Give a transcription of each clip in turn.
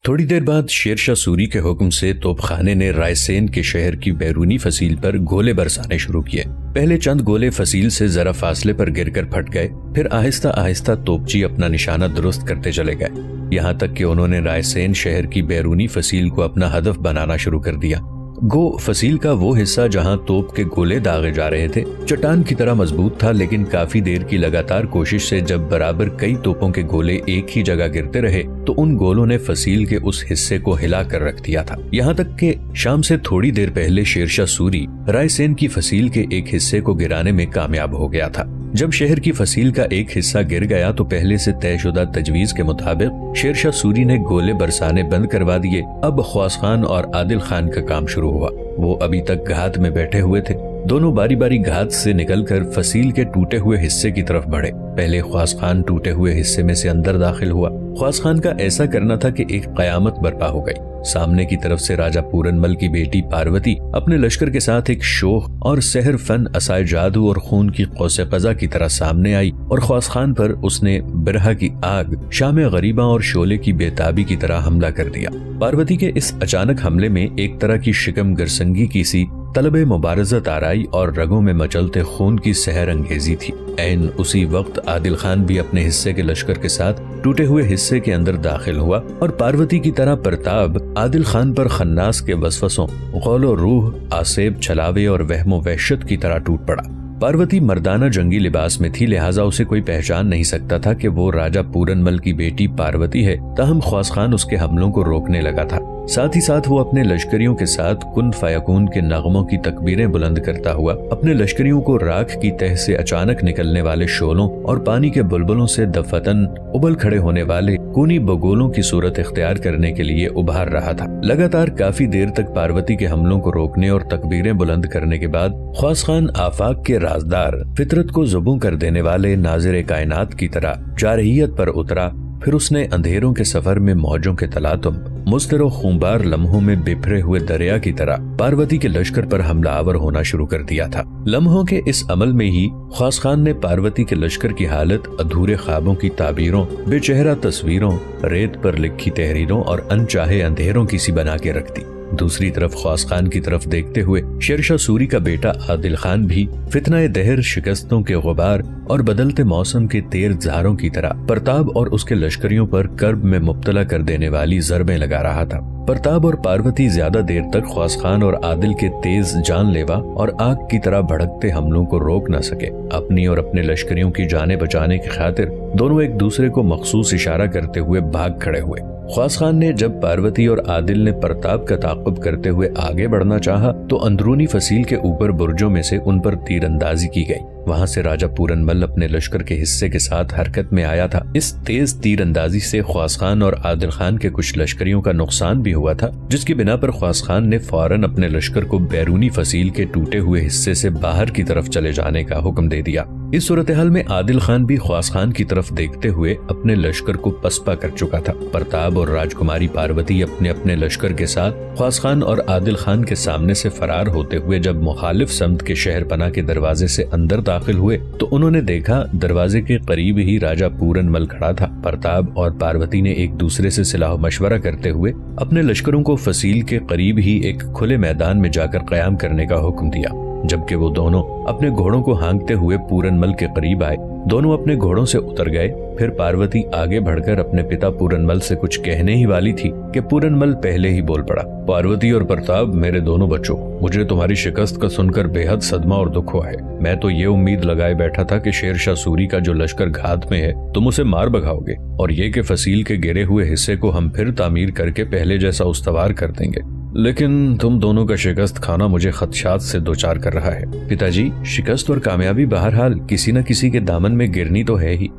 थोड़ी देर बाद शेरशाह सूरी के हुक्म से तोपखाने ने रायसेन के शहर की बैरूनी फसील पर गोले बरसाने शुरू किए। पहले चंद गोले फसील से जरा फासले पर गिरकर फट गए, फिर आहिस्ता आहिस्ता तोपची अपना निशाना दुरुस्त करते चले गए, यहाँ तक कि उन्होंने रायसेन शहर की बैरूनी फसील को अपना हदफ बनाना शुरू कर दिया। गो फसील का वो हिस्सा जहां तोप के गोले दागे जा रहे थे चट्टान की तरह मजबूत था, लेकिन काफी देर की लगातार कोशिश से जब बराबर कई तोपों के गोले एक ही जगह गिरते रहे तो उन गोलों ने फसील के उस हिस्से को हिला कर रख दिया था। यहाँ तक कि शाम से थोड़ी देर पहले शेरशाह सूरी रायसेन की फसील के एक हिस्से को गिराने में कामयाब हो गया था। जब शहर की फसील का एक हिस्सा गिर गया तो पहले से तयशुदा तजवीज के मुताबिक शेरशाह सूरी ने गोले बरसाने बंद करवा दिए। अब ख्वास खान और आदिल खान का काम शुरू हुआ। वो अभी तक घात में बैठे हुए थे। दोनों बारी बारी घात से निकलकर फसील के टूटे हुए हिस्से की तरफ बढ़े। पहले ख्वास खान टूटे हुए हिस्से में से अंदर दाखिल हुआ। ख्वास खान का ऐसा करना था कि एक कयामत बर्पा हो गई। सामने की तरफ से राजा पूरनमल की बेटी पार्वती अपने लश्कर के साथ एक शोख और सहर फन, असाए जादू और खून की कौसे कज़ा की तरह सामने आई और ख्वास खान पर उसने बिरहा की आग, शाम गरीबा और शोले की बेताबी की तरह हमला कर दिया। पार्वती के इस अचानक हमले में एक तरह की शिकम गरसंगी की सी तलबे मुबारजत आराई और रगों में मचलते खून की सहर अंगेजी थी। ऐन उसी वक्त आदिल खान भी अपने हिस्से के लश्कर के साथ टूटे हुए हिस्से के अंदर दाखिल हुआ और पार्वती की तरह प्रताप आदिल खान पर खन्नास के वसवसों, गौलो रूह, आसेब, छलावे और वहमो वहशत की तरह टूट पड़ा। पार्वती मर्दाना जंगी लिबास में थी, लिहाजा उसे कोई पहचान नहीं सकता था कि वो राजा पूरनमल की बेटी पार्वती है। ताहम ख्वास खान उसके हमलों को रोकने लगा था। साथ ही साथ वो अपने लश्करियों के साथ कुन फयकून के नगमों की तकबीरें बुलंद करता हुआ अपने लश्करियों को राख की तह से अचानक निकलने वाले शोलों और पानी के बुलबुलों से दफतन उबल खड़े होने वाले खूनी बगोलों की सूरत इख्तियार करने के लिए उभार रहा था। लगातार काफी देर तक पार्वती के हमलों को रोकने और तकबीरें बुलंद करने के बाद ख्वास खान आफाक के राजदार, फितरत को ज़ुबूं कर देने वाले नाज़िर कायनात की तरह जारहियत पर उतरा। फिर उसने अंधेरों के सफर में मौजों के तलातुम, मुस्तर खूंबार लम्हों में बिखरे हुए दरिया की तरह पार्वती के लश्कर पर हमलावर होना शुरू कर दिया था। लम्हों के इस अमल में ही ख्वास खान ने पार्वती के लश्कर की हालत अधूरे ख्वाबों की ताबीरों, बेचेहरा तस्वीरों, रेत पर लिखी तहरीरों और अनचाहे अंधेरों की सी बना के रख दी। दूसरी तरफ ख्वास खान की तरफ देखते हुए शेरशाह सूरी का बेटा आदिल खान भी फितनाए दहर, शिकस्तों के गुबार और बदलते मौसम के तेर ज़ारों की तरह प्रताप और उसके लश्करियों पर कर्ब में मुब्तला कर देने वाली ज़रबें लगा रहा था। प्रताप और पार्वती ज्यादा देर तक ख्वास खान और आदिल के तेज जानलेवा और आग की तरह भड़कते हमलों को रोक न सके। अपनी और अपने लश्करियों की जानें बचाने की खातिर दोनों एक दूसरे को मखसूस इशारा करते हुए भाग खड़े हुए। ख्वास खान ने जब पार्वती और आदिल ने प्रताप का ताक़ुब करते हुए आगे बढ़ना चाहा तो अंदरूनी फसील के ऊपर बुर्जों में से उन पर तीरंदाजी की गई। वहां से राजा पूरनमल अपने लश्कर के हिस्से के साथ हरकत में आया था। इस तेज तीरंदाजी से ख्वास खान और आदिल खान के कुछ लश्करियों का नुकसान भी हुआ था, जिसकी बिना पर ख्वास खान ने फौरन अपने लश्कर को बैरूनी फसील के टूटे हुए हिस्से से बाहर की तरफ चले जाने का हुक्म दे दिया। इस सूरत हाल में आदिल खान भी ख्वास खान की तरफ देखते हुए अपने लश्कर को पसपा कर चुका था। प्रताप और राजकुमारी पार्वती अपने अपने लश्कर के साथ ख्वास खान और आदिल खान के सामने से फरार होते हुए जब मुखालिफ समत के शहरपना के दरवाजे से अंदर दाखिल हुए तो उन्होंने देखा दरवाजे के करीब ही राजा पूरनमल खड़ा था। प्रताप और पार्वती ने एक दूसरे से सलाह मशवरा करते हुए अपने लश्करों को फसील के करीब ही एक खुले मैदान में जाकर कयाम करने का हुक्म दिया। जबकि वो दोनों अपने घोड़ों को हाँकते हुए पूरनमल के करीब आए। दोनों अपने घोड़ों से उतर गए। फिर पार्वती आगे बढ़कर अपने पिता पूरनमल से कुछ कहने ही वाली थी कि पूरनमल पहले ही बोल पड़ा। पार्वती और प्रताप, मेरे दोनों बच्चों, मुझे तुम्हारी शिकस्त का सुनकर बेहद सदमा और दुख हुआ है। मैं तो ये उम्मीद लगाए बैठा था कि शेरशाह सूरी का जो लश्कर घात में है तुम उसे मार भगाओगे और ये कि फसील के गिरे हुए हिस्से को हम फिर तामीर करके पहले जैसा उस्तवार कर देंगे, लेकिन तुम दोनों का शिकस्त खाना मुझे खदशात से दो चार कर रहा है। पिताजी, शिकस्त और कामयाबी बहरहाल किसी न किसी के दामन में गिरनी तो है ही।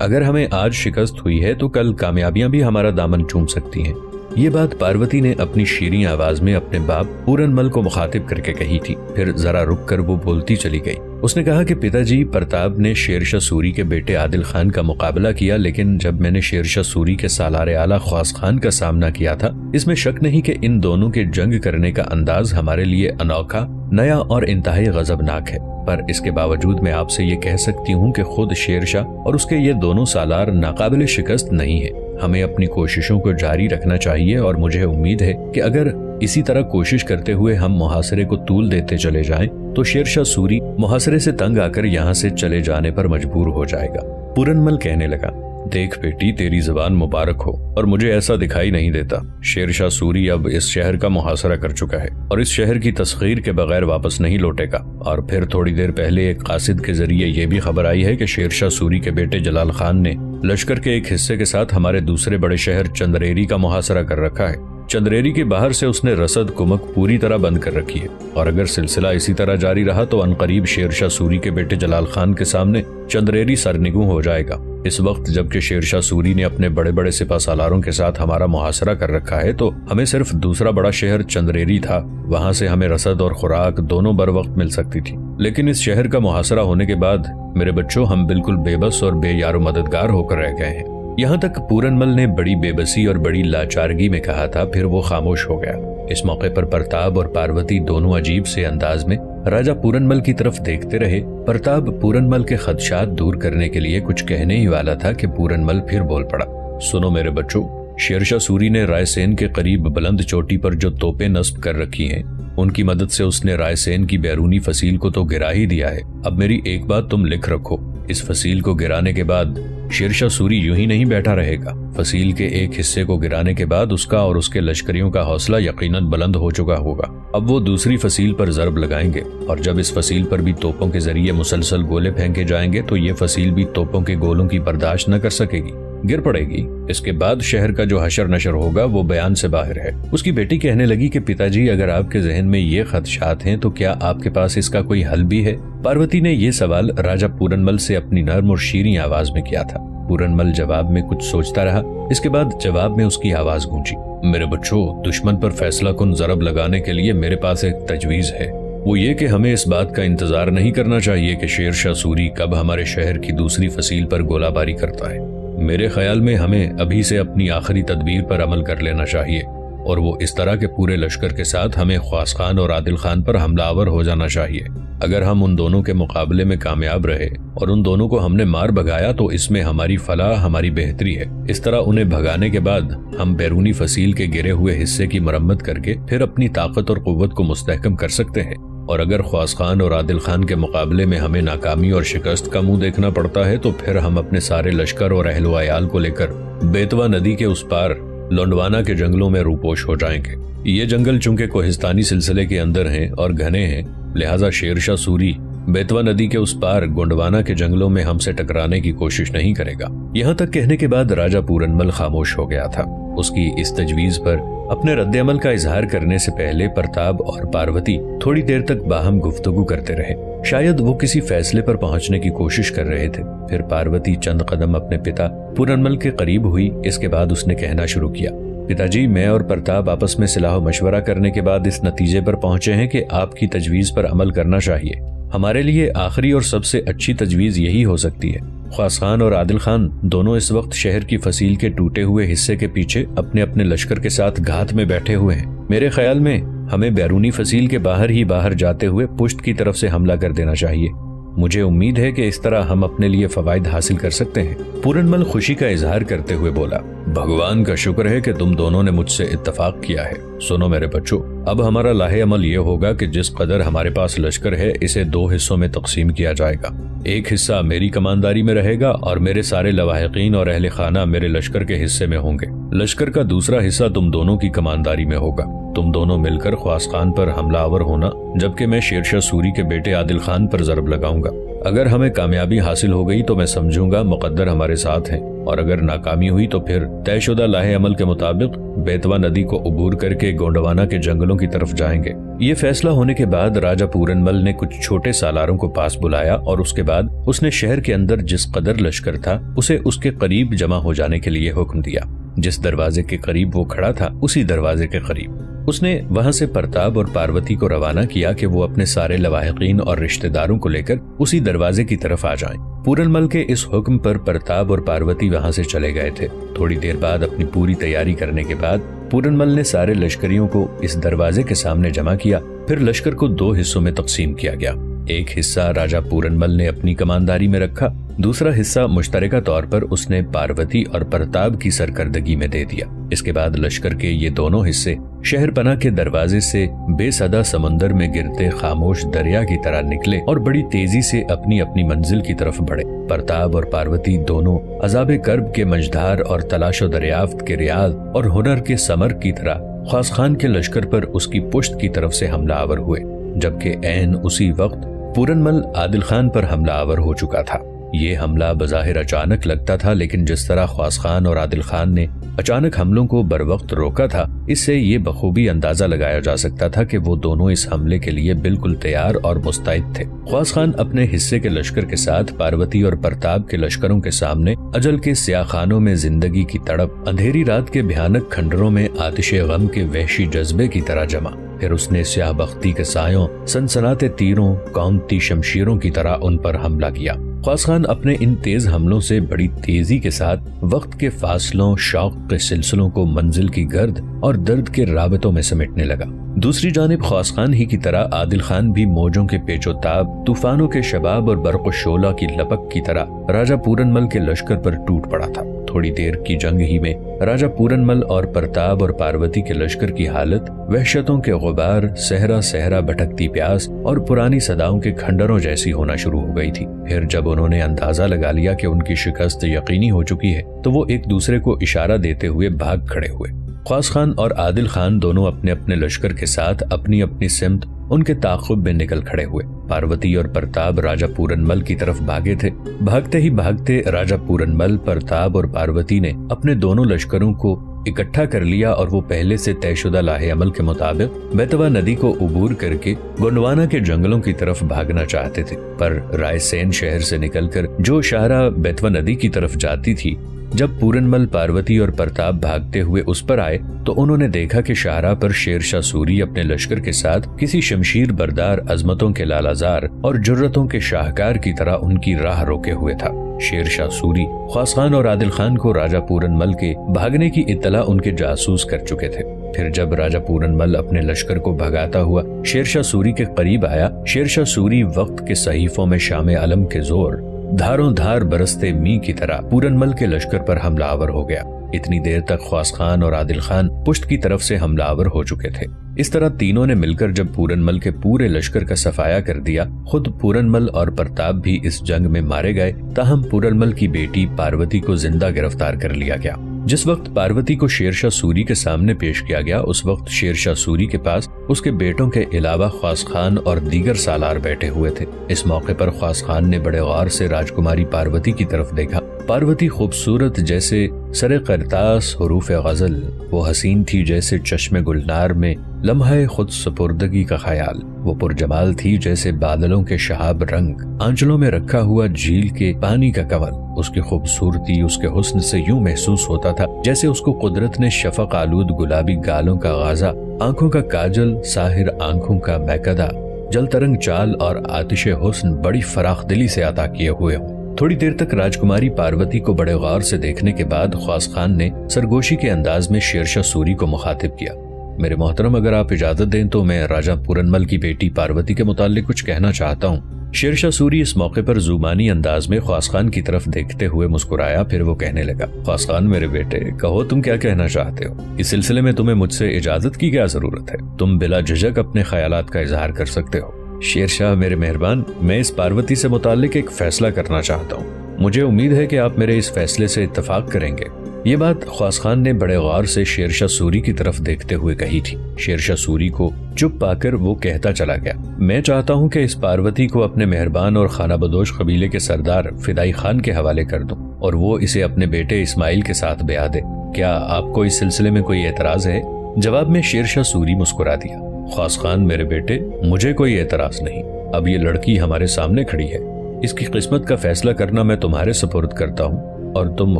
अगर हमें आज शिकस्त हुई है तो कल कामयाबियां भी हमारा दामन चूम सकती हैं। ये बात पार्वती ने अपनी शीरीं आवाज में अपने बाप पूरनमल को मुखातिब करके कही थी। फिर जरा रुक कर वो बोलती चली गई। उसने कहा कि पिताजी, प्रताप ने शेरशाह सूरी के बेटे आदिल खान का मुकाबला किया, लेकिन जब मैंने शेरशाह सूरी के सालारे आला ख्वास खान का सामना किया था, इसमें शक नहीं कि इन दोनों के जंग करने का अंदाज हमारे लिए अनोखा, नया और इंतहाई गजबनाक है। पर इसके बावजूद मैं आपसे ये कह सकती हूँ कि खुद शेरशाह और उसके ये दोनों सालार नाकाबिले शिकस्त नहीं है। हमें अपनी कोशिशों को जारी रखना चाहिए और मुझे उम्मीद है कि अगर इसी तरह कोशिश करते हुए हम मुहासरे को तूल देते चले जाएं, तो शेरशाह सूरी मुहासरे से तंग आकर यहाँ से चले जाने पर मजबूर हो जाएगा। पूरनमल कहने लगा, देख बेटी, तेरी ज़बान मुबारक हो, और मुझे ऐसा दिखाई नहीं देता शेरशाह सूरी अब इस शहर का मुहासरा कर चुका है और इस शहर की तस्खीर के बगैर वापस नहीं लौटेगा। और फिर थोड़ी देर पहले एक कासिद के जरिए ये भी खबर आई है कि शेरशाह सूरी के बेटे जलाल खान ने लश्कर के एक हिस्से के साथ हमारे दूसरे बड़े शहर चंद्रेरी का मुहासरा कर रखा है। चंद्रेरी के बाहर से उसने रसद कुमक पूरी तरह बंद कर रखी है और अगर सिलसिला इसी तरह जारी रहा तो अनकरीब शेरशाह सूरी के बेटे जलाल खान के सामने चंद्रेरी सरनिगू हो जाएगा। इस वक्त जबकि शेरशाह सूरी ने अपने बड़े बड़े सिपा सालारों के साथ हमारा मुहासरा कर रखा है, तो हमें सिर्फ दूसरा बड़ा शहर चंद्रेरी था, वहां से हमें रसद और खुराक दोनों बर वक्त मिल सकती थी। लेकिन इस शहर का मुहासरा होने के बाद मेरे बच्चों, हम बिल्कुल बेबस और बेयारो मददगार होकर रह गए हैं। यहाँ तक पूरनमल ने बड़ी बेबसी और बड़ी लाचारगी में कहा था, फिर वो खामोश हो गया। इस मौके पर प्रताप और पार्वती दोनों अजीब से अंदाज में राजा पूरनमल की तरफ देखते रहे। प्रताप पूरनमल के खदशात दूर करने के लिए कुछ कहने ही वाला था कि पूरनमल फिर बोल पड़ा, सुनो मेरे बच्चों, शेरशाह सूरी ने रायसेन के करीब बुलंद चोटी पर जो तोपें नस्ब कर रखी हैं, उनकी मदद से उसने रायसेन की बैरूनी फसील को तो गिरा ही दिया है। अब मेरी एक बात तुम लिख रखो, इस फसील को गिराने के बाद शेरशाह सूरी यूं ही नहीं बैठा रहेगा। फसील के एक हिस्से को गिराने के बाद उसका और उसके लश्करियों का हौसला यकीनन बुलंद हो चुका होगा। अब वो दूसरी फसील पर जरब लगाएंगे और जब इस फसील पर भी तोपों के जरिए मुसलसल गोले फेंके जाएंगे तो ये फसील भी तोपों के गोलों की बर्दाश्त न कर सकेगी, गिर पड़ेगी। इसके बाद शहर का जो हशर नशर होगा वो बयान से बाहर है। उसकी बेटी कहने लगी कि पिताजी, अगर आपके जहन में ये खदशात हैं तो क्या आपके पास इसका कोई हल भी है? पार्वती ने ये सवाल राजा पूरनमल से अपनी नर्म और शीरीं आवाज में किया था। पूरनमल जवाब में कुछ सोचता रहा। इसके बाद जवाब में उसकी आवाज गूंजी, मेरे बच्चों, दुश्मन पर फैसला कुन जरब लगाने के लिए मेरे पास एक तजवीज है। वो ये कि हमें इस बात का इंतजार नहीं करना चाहिए कि शेरशाह सूरी कब हमारे शहर की दूसरी फसील पर गोलाबारी करता है। मेरे ख्याल में हमें अभी से अपनी आखिरी तदबीर पर अमल कर लेना चाहिए और वो इस तरह के पूरे लश्कर के साथ हमें ख्वास खान और आदिल खान पर हमलावर हो जाना चाहिए। अगर हम उन दोनों के मुकाबले में कामयाब रहे और उन दोनों को हमने मार भगाया तो इसमें हमारी फलाह, हमारी बेहतरी है। इस तरह उन्हें भगाने के बाद हम बैरूनी फसील के गिरे हुए हिस्से की मरम्मत करके फिर अपनी ताकत और कुव्वत को मुस्तहकम कर सकते हैं। और अगर ख्वास खान और आदिल खान के मुकाबले में हमें नाकामी और शिकस्त का मुंह देखना पड़ता है तो फिर हम अपने सारे लश्कर और अहलो अयाल को लेकर बेतवा नदी के उस पार लोंडवाना के जंगलों में रूपोश हो जाएंगे। ये जंगल चूंकि कोहिस्तानी सिलसिले के अंदर हैं और घने हैं, लिहाजा शेरशाह सूरी बेतवा नदी के उस पार गोंडवाना के जंगलों में हमसे टकराने की कोशिश नहीं करेगा। यहाँ तक कहने के बाद राजा पूरनमल खामोश हो गया था। उसकी इस तजवीज पर अपने रद्द-ए-अमल का इजहार करने से पहले प्रताप और पार्वती थोड़ी देर तक बाहम गुफ्तगू करते रहे। शायद वो किसी फैसले पर पहुंचने की कोशिश कर रहे थे। फिर पार्वती चंद कदम अपने पिता पूरनमल के करीब हुई। इसके बाद उसने कहना शुरू किया, पिताजी, मैं और प्रताप आपस में सलाह मशवरा करने के बाद इस नतीजे पर पहुंचे हैं कि आपकी तजवीज पर अमल करना चाहिए। हमारे लिए आखिरी और सबसे अच्छी तजवीज यही हो सकती है। ख्वास खान और आदिल खान दोनों इस वक्त शहर की फसील के टूटे हुए हिस्से के पीछे अपने अपने लश्कर के साथ घात में बैठे हुए हैं। मेरे ख्याल में हमें बैरूनी फसील के बाहर ही बाहर जाते हुए पुष्ट की तरफ से हमला कर देना चाहिए। मुझे उम्मीद है कि इस तरह हम अपने लिए फवायद हासिल कर सकते हैं। पूरनमल खुशी का इजहार करते हुए बोला, भगवान का शुक्र है कि तुम दोनों ने मुझसे इत्तफाक किया है। सुनो मेरे बच्चों, अब हमारा लाहे अमल ये होगा कि जिस कदर हमारे पास लश्कर है इसे 2 हिस्सों में तकसीम किया जाएगा। एक हिस्सा मेरी कमानदारी में रहेगा और मेरे सारे लवाहिकीन और अहले खाना मेरे लश्कर के हिस्से में होंगे। लश्कर का दूसरा हिस्सा तुम दोनों की कमानदारी में होगा। तुम दोनों मिलकर ख्वास खान पर हमलावर होना, जबकि मैं शेरशाह सूरी के बेटे आदिल खान पर जरब लगाऊंगा। अगर हमें कामयाबी हासिल हो गई तो मैं समझूंगा मुकद्दर हमारे साथ है, और अगर नाकामी हुई तो फिर तयशुदा लाहे अमल के मुताबिक बेतवा नदी को उबूर करके गोंडवाना के जंगलों की तरफ जाएंगे। ये फैसला होने के बाद राजा पूरनमल ने कुछ छोटे सालारों को पास बुलाया और उसके बाद उसने शहर के अंदर जिस कदर लश्कर था उसे उसके करीब जमा हो जाने के लिए हुक्म दिया। जिस दरवाजे के करीब वो खड़ा था उसी दरवाजे के करीब उसने वहां से प्रताप और पार्वती को रवाना किया कि वो अपने सारे लवाहिकीन और रिश्तेदारों को लेकर उसी दरवाजे की तरफ आ जाएं। पूरनमल के इस हुक्म पर प्रताप और पार्वती वहां से चले गए थे। थोड़ी देर बाद अपनी पूरी तैयारी करने के बाद पूरनमल ने सारे लश्करियों को इस दरवाजे के सामने जमा किया। फिर लश्कर को 2 हिस्सों में तकसीम किया गया। एक हिस्सा राजा पूरनमल ने अपनी कमानदारी में रखा, दूसरा हिस्सा मुश्तरका तौर पर उसने पार्वती और प्रताप की सरकर्दगी में दे दिया। इसके बाद लश्कर के ये दोनों हिस्से शहरपनाह के दरवाजे से बेसदा समंदर में गिरते खामोश दरिया की तरह निकले और बड़ी तेजी से अपनी अपनी मंजिल की तरफ बढ़े। प्रताप और पार्वती दोनों अजाब कर्ब के मंझधार और तलाशो दरियाफ्त के रियाज और हुनर के समर की तरह ख्वास खान के लश्कर पर उसकी पुश्त की तरफ से हमलावर हुए, जबकि ऐन उसी वक्त पूरनमल आदिल खान पर हमलावर हो चुका था। ये हमला बज़ाहिर अचानक लगता था, लेकिन जिस तरह ख्वास खान और आदिल खान ने अचानक हमलों को बरवक्त रोका था, इससे ये बखूबी अंदाजा लगाया जा सकता था कि वो दोनों इस हमले के लिए बिल्कुल तैयार और मुस्तैद थे। ख्वास खान अपने हिस्से के लश्कर के साथ पार्वती और प्रताप के लश्करों के सामने अजल के स्याखानों में जिंदगी की तड़प, अंधेरी रात के भयानक खंडरों में आतिशे गम के वहशी जज्बे की तरह जमा। फिर उसने स्याह बख्ती के सायों, सनसनाते तीरों, कौमती शमशीरों की तरह उन पर हमला किया। ख्वास खान अपने इन तेज हमलों से बड़ी तेजी के साथ वक्त के फासलों, शौक के सिलसिलों को मंजिल की गर्द और दर्द के राबतों में समेटने लगा। दूसरी जानिब ख्वास खान ही की तरह आदिल खान भी मौजों के पेचोताब, तूफानों के शबाब और बर्क़ शोला की लपक की तरह राजा पूरनमल के लश्कर पर टूट पड़ा था। थोड़ी देर की जंग ही में राजा पूरनमल और प्रताप और पार्वती के लश्कर की हालत वहशतों के गुबार, सहरा सहरा भटकती प्यास और पुरानी सदाओं के खंडरों जैसी होना शुरू हो गई थी। फिर जब उन्होंने अंदाजा लगा लिया कि उनकी शिकस्त यकीनी हो चुकी है, तो वो एक दूसरे को इशारा देते हुए भाग खड़े हुए। ख्वास खान और आदिल खान दोनों अपने अपने लश्कर के साथ अपनी अपनी सिमत उनके ताक़ुब में निकल खड़े हुए। पार्वती और प्रताप राजा पूरनमल की तरफ भागे थे। भागते ही भागते राजा पूरनमल, प्रताप और पार्वती ने अपने दोनों लश्करों को इकट्ठा कर लिया और वो पहले से तयशुदा लाहे अमल के मुताबिक बेतवा नदी को उबूर करके गोंडवाना के जंगलों की तरफ भागना चाहते थे। पर रायसेन शहर से निकलकर जो शाहरा बेतवा नदी की तरफ जाती थी, जब पूरनमल, पार्वती और प्रताप भागते हुए उस पर आए तो उन्होंने देखा कि शाहरा पर शेरशाह सूरी अपने लश्कर के साथ किसी शमशीर बरदार, अजमतों के लालाजार और जुर्रतों के शाहकार की तरह उनकी राह रोके हुए था। शेरशाह सूरी ख्वास खान और आदिल खान को राजा पूरनमल के भागने की इत्तला उनके जासूस कर चुके थे। फिर जब राजा पूरनमल अपने लश्कर को भगाता हुआ शेरशाह सूरी के करीब आया, शेरशाह सूरी वक्त के सहीफों में शामे अलम के जोर धारों धार बरसते मी की तरह पूरनमल के लश्कर पर हमलावर हो गया। इतनी देर तक ख्वास खान और आदिल खान पुश्त की तरफ से हमलावर हो चुके थे। इस तरह तीनों ने मिलकर जब पूरनमल के पूरे लश्कर का सफाया कर दिया, खुद पूरनमल और प्रताप भी इस जंग में मारे गए। ताहम पूरनमल की बेटी पार्वती को जिंदा गिरफ्तार कर लिया गया। जिस वक्त पार्वती को शेरशाह सूरी के सामने पेश किया गया, उस वक्त शेरशाह सूरी के पास उसके बेटों के अलावा ख्वास खान और दीगर सालार बैठे हुए थे। इस मौके पर ख्वास खान ने बड़े गौर से राजकुमारी पार्वती की तरफ देखा। पार्वती खूबसूरत जैसे सरे करतास हुरूफ गजल, वो हसीन थी जैसे चश्मे गुलनार में लम्हा खुद सुपुर्दगी का ख्याल, वो पुरजमाल थी जैसे बादलों के शहाब रंग, आंचलों में रखा हुआ झील के पानी का कंवल। उसकी खूबसूरती उसके हुस्न से यूं महसूस होता था जैसे उसको कुदरत ने शफक आलूद गुलाबी गालों का गाजा, आंखों का काजल, साहिर आंखों का मैकदा, जलतरंग चाल और आतिशे हुस्न बड़ी फराखदिली से अता किए हुए हों। थोड़ी देर तक राजकुमारी पार्वती को बड़े गौर से देखने के बाद ख्वास खान ने सरगोशी के अंदाज में शेरशाह सूरी को मुखातिब किया। मेरे मोहतरम, अगर आप इजाजत दें तो मैं राजा पूरनमल की बेटी पार्वती के मुताल्लिक कुछ कहना चाहता हूँ। शेरशाह सूरी इस मौके पर जुबानी अंदाज में ख्वास खान की तरफ देखते हुए मुस्कुराया। फिर वो कहने लगा, ख्वास खान मेरे बेटे, कहो तुम क्या कहना चाहते हो। इस सिलसिले में तुम्हें मुझसे इजाजत की क्या जरूरत है, तुम बिला झिझक अपने ख्यालात का इजहार कर सकते हो। शेरशाह मेरे मेहरबान, मैं इस पार्वती से मुताल्लिक एक फैसला करना चाहता हूँ। मुझे उम्मीद है कि आप मेरे इस फैसले से इत्तेफाक करेंगे। ये बात ख्वास खान ने बड़े गौर से शेरशाह सूरी की तरफ देखते हुए कही थी। शेरशाह सूरी को चुप पाकर वो कहता चला गया, मैं चाहता हूँ कि इस पार्वती को अपने मेहरबान और खाना बदोश कबीले के सरदार फिदाई खान के हवाले कर दूं और वो इसे अपने बेटे इस्माइल के साथ ब्याह दे। क्या आपको इस सिलसिले में कोई एतराज है? जवाब में शेरशाह सूरी मुस्कुरा दिया, ख्वास खान मेरे बेटे, मुझे कोई एतराज नहीं। अब ये लड़की हमारे सामने खड़ी है, इसकी किस्मत का फैसला करना मैं तुम्हारे सुपुर्द करता हूँ और तुम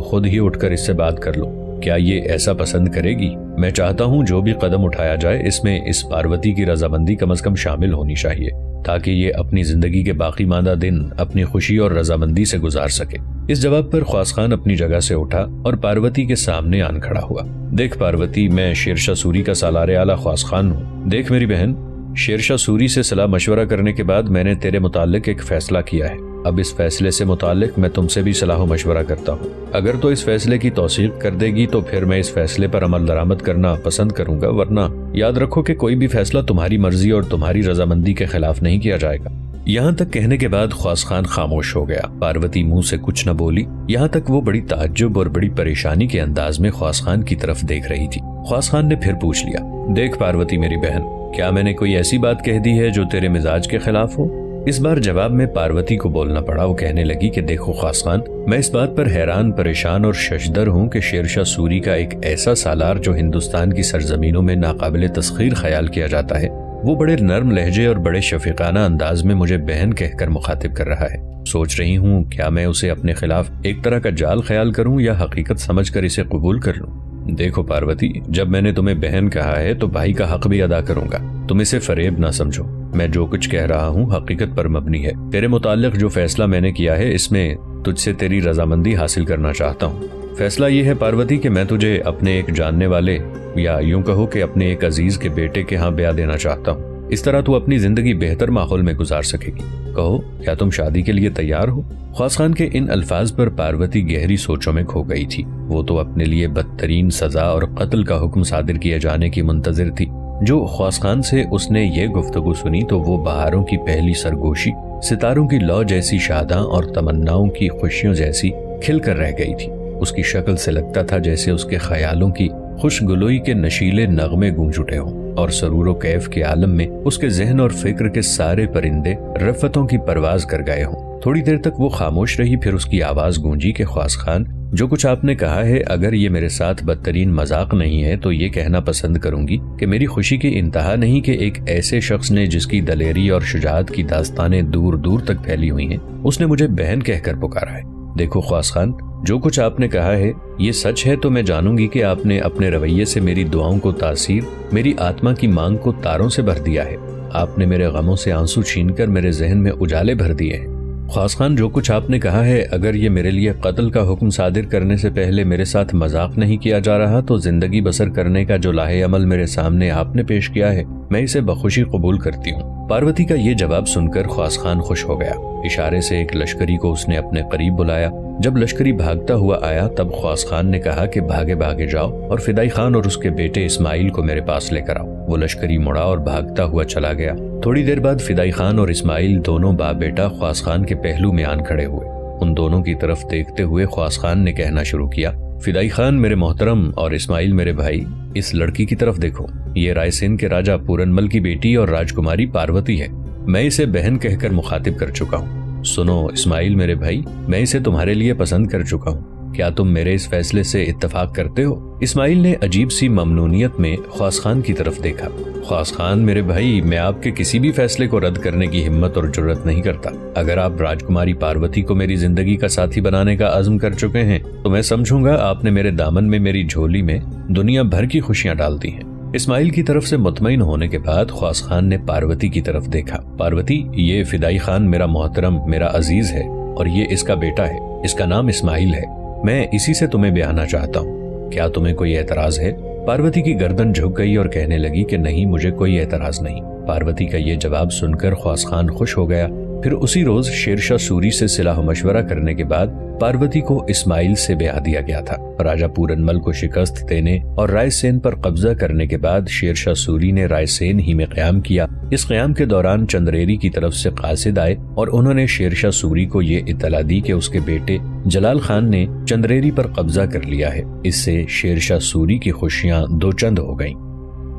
खुद ही उठकर इससे बात कर लो। क्या ये ऐसा पसंद करेगी? मैं चाहता हूँ जो भी कदम उठाया जाए इसमें इस पार्वती की रजामंदी कम से कम शामिल होनी चाहिए, ताकि ये अपनी जिंदगी के बाकी मादा दिन अपनी खुशी और रजामंदी से गुजार सके। इस जवाब पर ख्वास खान अपनी जगह से उठा और पार्वती के सामने आन खड़ा हुआ। देख पार्वती, मैं शेरशाह सूरी का सालारे आला ख्वास खान हूँ। देख मेरी बहन, शेरशाह सूरी से सलाह मशवरा करने के बाद मैंने तेरे मुताल्लिक एक फैसला किया है। अब इस फैसले से मुताल्लिक मैं तुमसे भी सलाह मशवरा करता हूँ। अगर तो इस फैसले की तौसीक कर देगी तो फिर मैं इस फैसले पर अमल दरामद करना पसंद करूंगा, वरना याद रखो कि कोई भी फैसला तुम्हारी मर्जी और तुम्हारी रजामंदी के खिलाफ नहीं किया जाएगा। यहाँ तक कहने के बाद ख्वास खान खामोश हो गया। पार्वती मुंह से कुछ न बोली। यहाँ तक वो बड़ी ताज्जुब और बड़ी परेशानी के अंदाज में ख्वास खान की तरफ देख रही थी। ख्वास खान ने फिर पूछ लिया, देख पार्वती मेरी बहन, क्या मैंने कोई ऐसी बात कह दी है जो तेरे मिजाज के खिलाफ हो? इस बार जवाब में पार्वती को बोलना पड़ा। वो कहने लगी कि देखो ख्वास खान, मैं इस बात पर हैरान, परेशान और शशदर हूँ कि शेरशाह सूरी का एक ऐसा सालार जो हिंदुस्तान की सरजमीनों में नाकाबिले तस्खीर ख्याल किया जाता है, वो बड़े नर्म लहजे और बड़े शफीकाना अंदाज में मुझे बहन कहकर मुखातिब कर रहा है। सोच रही हूँ क्या मैं उसे अपने खिलाफ एक तरह का जाल ख्याल करूँ या हकीकत समझकर इसे कबूल कर लूँ? देखो पार्वती, जब मैंने तुम्हें बहन कहा है तो भाई का हक भी अदा करूंगा। तुम इसे फरेब ना समझो। मैं जो कुछ कह रहा हूँ हकीकत पर मबनी है। तेरे मुताल्लिक जो फैसला मैंने किया है इसमें तुझसे तेरी रजामंदी हासिल करना चाहता हूँ। फैसला ये है पार्वती कि मैं तुझे अपने एक जानने वाले, या यूं कहो कि अपने एक अजीज के बेटे के यहाँ ब्याह देना चाहता हूँ। इस तरह तू अपनी जिंदगी बेहतर माहौल में गुजार सकेगी। कहो, क्या तुम शादी के लिए तैयार हो? ख्वास खान के इन अल्फाज पर पार्वती गहरी सोचों में खो गई थी। वो तो अपने लिए बदतरीन सजा और कत्ल का हुक्म सादिर किए जाने की मुंतजिर थी। जो ख्वास खान से उसने ये गुफ्तगू सुनी तो वो बहारों की पहली सरगोशी, सितारों की लौ जैसी शादां और तमन्नाओं की खुशियों जैसी खिल कर रह गई थी। उसकी शक्ल से लगता था जैसे उसके ख्यालों की खुशगुलोई के नशीले नगमे गूंज उठे हों और सरूरो कैफ के आलम में उसके जहन और फिक्र के सारे परिंदे रफ़तों की परवाज कर गए हों। थोड़ी देर तक वो खामोश रही, फिर उसकी आवाज गूंजी कि ख्वास खान, जो कुछ आपने कहा है, अगर ये मेरे साथ बदतरीन मजाक नहीं है तो ये कहना पसंद करूंगी कि मेरी खुशी की इंतहा नहीं कि एक ऐसे शख्स ने जिसकी दलेरी और शुजाअत की दास्तानें दूर दूर तक फैली हुई हैं, उसने मुझे बहन कहकर पुकारा है। देखो ख्वास खान, जो कुछ आपने कहा है ये सच है तो मैं जानूंगी कि आपने अपने रवैये से मेरी दुआओं को तासीर, मेरी आत्मा की मांग को तारों से भर दिया है। आपने मेरे गमों से आंसू छीनकर मेरे जहन में उजाले भर दिए हैं। ख्वास खान, जो कुछ आपने कहा है, अगर ये मेरे लिए कत्ल का हुक्म सादिर करने से पहले मेरे साथ मजाक नहीं किया जा रहा तो जिंदगी बसर करने का जो लाहे अमल मेरे सामने आपने पेश किया है, मैं इसे बखुशी कबूल करती हूँ। पार्वती का ये जवाब सुनकर ख्वास खान खुश हो गया। इशारे से एक लश्करी को उसने अपने करीब बुलाया। जब लश्करी भागता हुआ आया तब ख्वास खान ने कहा कि भागे भागे जाओ और फिदाई खान और उसके बेटे इस्माइल को मेरे पास लेकर आओ। वो लश्करी मुड़ा और भागता हुआ चला गया। थोड़ी देर बाद फिदाई खान और इस्माइल दोनों बाप बेटा ख्वास खान के पहलू में आन खड़े हुए। उन दोनों की तरफ देखते हुए ख्वास खान ने कहना शुरू किया, फिदाई खान मेरे मोहतरम और इस्माइल मेरे भाई, इस लड़की की तरफ देखो। ये रायसेन के राजा पूरनमल की बेटी और राजकुमारी पार्वती है। मैं इसे बहन कहकर मुखातिब कर चुका हूँ। सुनो इस्माइल मेरे भाई, मैं इसे तुम्हारे लिए पसंद कर चुका हूँ। क्या तुम मेरे इस फैसले से इत्तेफाक करते हो? इस्माइल ने अजीब सी ममनूनियत में ख्वास खान की तरफ देखा। ख्वास खान मेरे भाई, मैं आपके किसी भी फैसले को रद्द करने की हिम्मत और जुर्रत नहीं करता। अगर आप राजकुमारी पार्वती को मेरी जिंदगी का साथी बनाने का अज़्म कर चुके हैं तो मैं समझूंगा आपने मेरे दामन में, मेरी झोली में दुनिया भर की खुशियां डाल दी हैं। इस्माइल की तरफ से मुतमईन होने के बाद ख्वास खान ने पार्वती की तरफ देखा। पार्वती, ये फिदाई खान मेरा मोहतरम, मेरा अजीज है और ये इसका बेटा है। इसका नाम इस्माइल है। मैं इसी से तुम्हें ब्याहना चाहता हूँ। क्या तुम्हें कोई एतराज है? पार्वती की गर्दन झुक गई और कहने लगी कि नहीं, मुझे कोई एतराज नहीं। पार्वती का ये जवाब सुनकर ख्वास खान खुश हो गया। फिर उसी रोज शेरशाह सूरी से सलाह मशवरा करने के बाद पार्वती को इस्माइल से ब्याह दिया गया था। राजा पूरनमल को शिकस्त देने और रायसेन पर कब्जा करने के बाद शेरशाह सूरी ने रायसेन ही में क़याम किया। इस क़याम के दौरान चंद्रेरी की तरफ से कासिद आए और उन्होंने शेरशाह सूरी को ये इत्तला दी कि उसके बेटे जलाल खान ने चंद्रेरी पर कब्जा कर लिया है। इससे शेरशाह सूरी की खुशियां दो चंद हो गईं।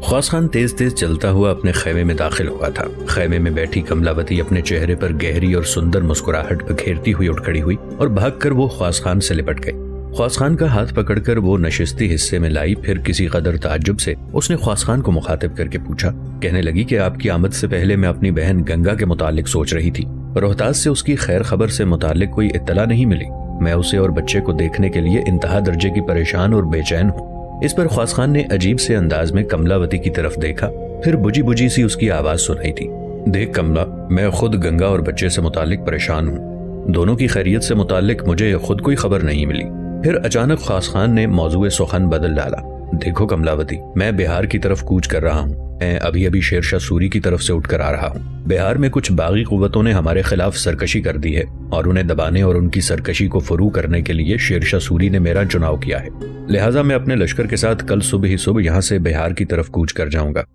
ख्वास खान तेज तेज चलता हुआ अपने खैमे में दाखिल हुआ था। खैमे में बैठी कमलावती अपने चेहरे पर गहरी और सुंदर मुस्कुराहट बखेरती हुई उठ खड़ी हुई और भागकर वो ख्वास खान से लिपट गई। ख्वास खान का हाथ पकड़कर वो नशिस्ती हिस्से में लाई। फिर किसी कदर ताज्जुब से उसने ख्वास खान को मुखातिब करके पूछा। कहने लगी कि आपकी आमद से पहले मैं अपनी बहन गंगा के मुतालिक सोच रही थी। रोहतास से उसकी खैर खबर से मुतालिक कोई इत्तला नहीं मिली। मैं उसे और बच्चे को देखने के लिए इंतहा दर्जे की परेशान और बेचैन हूँ। इस पर ख्वास खान ने अजीब से अंदाज में कमलावती की तरफ देखा। फिर बुझी बुझी सी उसकी आवाज सुनाई थी। देख कमला, मैं खुद गंगा और बच्चे से मुतालिक परेशान हूँ। दोनों की खैरियत से मुतालिक मुझे खुद कोई खबर नहीं मिली। फिर अचानक ख्वास खान ने मौजूए सुखन बदल डाला। देखो कमलावती, मैं बिहार की तरफ कूच कर रहा हूँ। मैं अभी अभी शेरशाह सूरी की तरफ से उठकर आ रहा हूँ। बिहार में कुछ बागी कुव्वतों ने हमारे खिलाफ सरकशी कर दी है और उन्हें दबाने और उनकी सरकशी को फरू करने के लिए शेरशाह सूरी ने मेरा चुनाव किया है। लिहाजा मैं अपने लश्कर के साथ कल सुबह ही सुबह यहाँ से बिहार की तरफ कूच कर जाऊंगा।